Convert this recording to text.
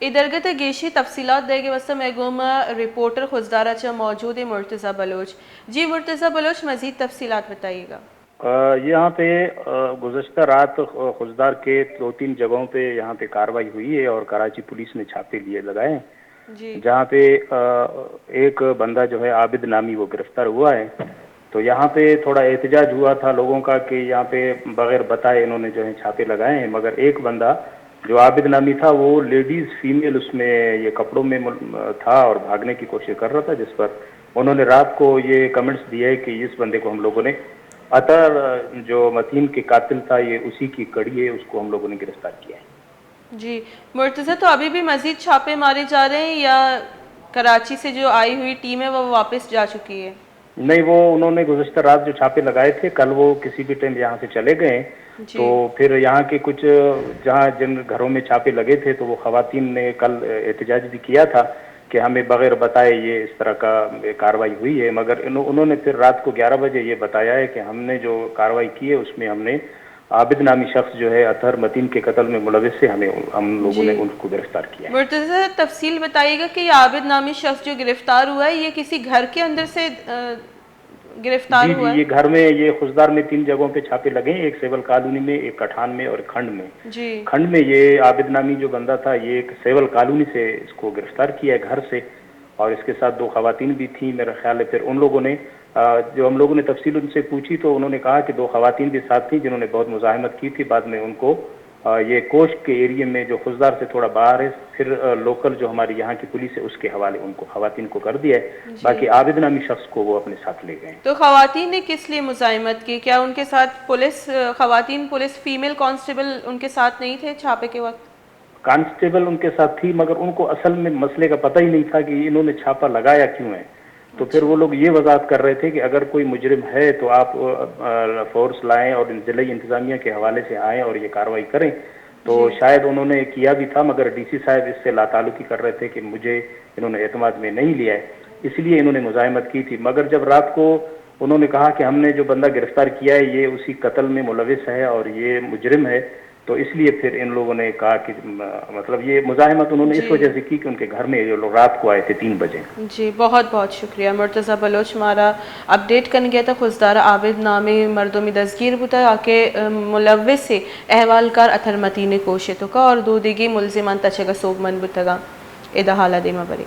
ادرگت گیشی تفصیلات دے گے وسط میگوم رپورٹر خزدارہ چا موجود ہے مرتضی بلوچ. جی مرتضی بلوچ مزید تفصیلات بتائیے گا. یہاں پہ گزشتہ رات خزدار کے 2-3 جگہوں پہ یہاں پہ کارروائی ہوئی ہے اور کراچی پولیس نے چھاپے لگائے ہیں جہاں پہ ایک بندہ جو ہے عابد نامی وہ گرفتار ہوا ہے. تو یہاں پہ تھوڑا احتجاج ہوا تھا لوگوں کا کہ یہاں پہ بغیر بتائے انہوں نے جو ہے چھاپے لگائے ہیں، مگر ایک بندہ جو عابد نامی تھا وہ لیڈیز فیمیل اس میں یہ کپڑوں میں تھا اور بھاگنے کی کوشش کر رہا تھا، جس پر انہوں نے رات کو یہ کمنٹس دیے کہ اس بندے کو ہم لوگوں نے اطہر جو متین کے قاتل تھا یہ اسی کی کڑی ہے، اس کو ہم لوگوں نے گرفتار کیا ہے. جی مرتضی تو ابھی بھی مزید چھاپے مارے جا رہے ہیں یا کراچی سے جو آئی ہوئی ٹیم ہے وہ واپس جا چکی ہے؟ نہیں، وہ انہوں نے گزشتہ رات جو چھاپے لگائے تھے کل وہ کسی بھی ٹائم یہاں سے چلے گئے. تو جی پھر یہاں کے کچھ جن گھروں میں چھاپے لگے تھے تو وہ خواتین نے کل احتجاج بھی کیا تھا کہ ہمیں بغیر بتائے یہ اس طرح کا کارروائی ہوئی ہے، مگر انہوں نے پھر رات کو 11 بجے یہ بتایا ہے کہ ہم نے جو کارروائی کی ہے اس میں ہم نے عابد نامی شخص جو ہے اطہر متین کے قتل میں ملوث سے ہم لوگوں نے جی ان کو گرفتار کیا ہے. مرتضی تفصیل بتائیے گا کہ یہ عابد نامی شخص جو گرفتار ہوا ہے یہ کسی گھر کے اندر سے گرفتار جی ہوا یہ ہے؟ گھر میں یہ خزدار میں 3 جگہوں پہ چھاپے لگے ہیں، ایک سیول کالونی میں، ایک کٹھان میں اور کھنڈ میں. جی کھنڈ میں یہ عابد نامی جو بندہ تھا یہ ایک سیول کالونی سے اس کو گرفتار کیا ہے گھر سے، اور اس کے ساتھ 2 خواتین بھی تھیں میرا خیال ہے. پھر ان لوگوں نے جو ہم لوگوں نے تفصیل ان سے پوچھی تو انہوں نے کہا کہ 2 خواتین بھی ساتھ تھیں جنہوں نے بہت مزاحمت کی تھی، بعد میں ان کو یہ کوشک کے ایریے میں جو خزدار سے تھوڑا باہر ہے پھر لوکل جو ہماری یہاں کی پولیس ہے اس کے حوالے ان کو خواتین کو کر دیا ہے. جی باقی عابد نامی شخص کو وہ اپنے ساتھ لے گئے. تو خواتین نے کس لیے مزاحمت کی؟ کیا ان کے ساتھ خواتین پولیس فیمیل کانسٹیبل ان کے ساتھ نہیں تھے چھاپے کے وقت؟ کانسٹیبل ان کے ساتھ تھی مگر ان کو اصل میں مسئلے کا پتہ ہی نہیں تھا کہ انہوں نے چھاپا لگایا کیوں ہے. تو پھر اچھا وہ لوگ یہ وضاحت کر رہے تھے کہ اگر کوئی مجرم ہے تو آپ فورس لائیں اور ضلعی انتظامیہ کے حوالے سے آئیں اور یہ کارروائی کریں. تو جی شاید انہوں نے کیا بھی تھا مگر ڈی سی صاحب اس سے لاتعلقی کر رہے تھے کہ مجھے انہوں نے اعتماد میں نہیں لیا ہے، اس لیے انہوں نے مزاحمت کی تھی. مگر جب رات کو انہوں نے کہا کہ ہم نے جو بندہ گرفتار کیا ہے یہ اسی قتل میں ملوث ہے اور یہ مجرم ہے، تو اس لیے پھر ان لوگوں نے کہا کہ مطلب یہ مزاحمت انہوں نے اس جی وجہ سے کی کہ ان کے گھر میں یہ لوگ رات کو آئے تھے 3 بجے. جی بہت بہت شکریہ مرتضی بلوچ ہمارا اپڈیٹ کرنے گیا تھا. خزدار عابد نامی مردوں میں دستگیر بتا آکے ملوث سے احوال کار اطہر متین کوشے تو کا اور 2 دیگی ملزمان تچگا سوگ من بتگا ادا حالہ دیما بری.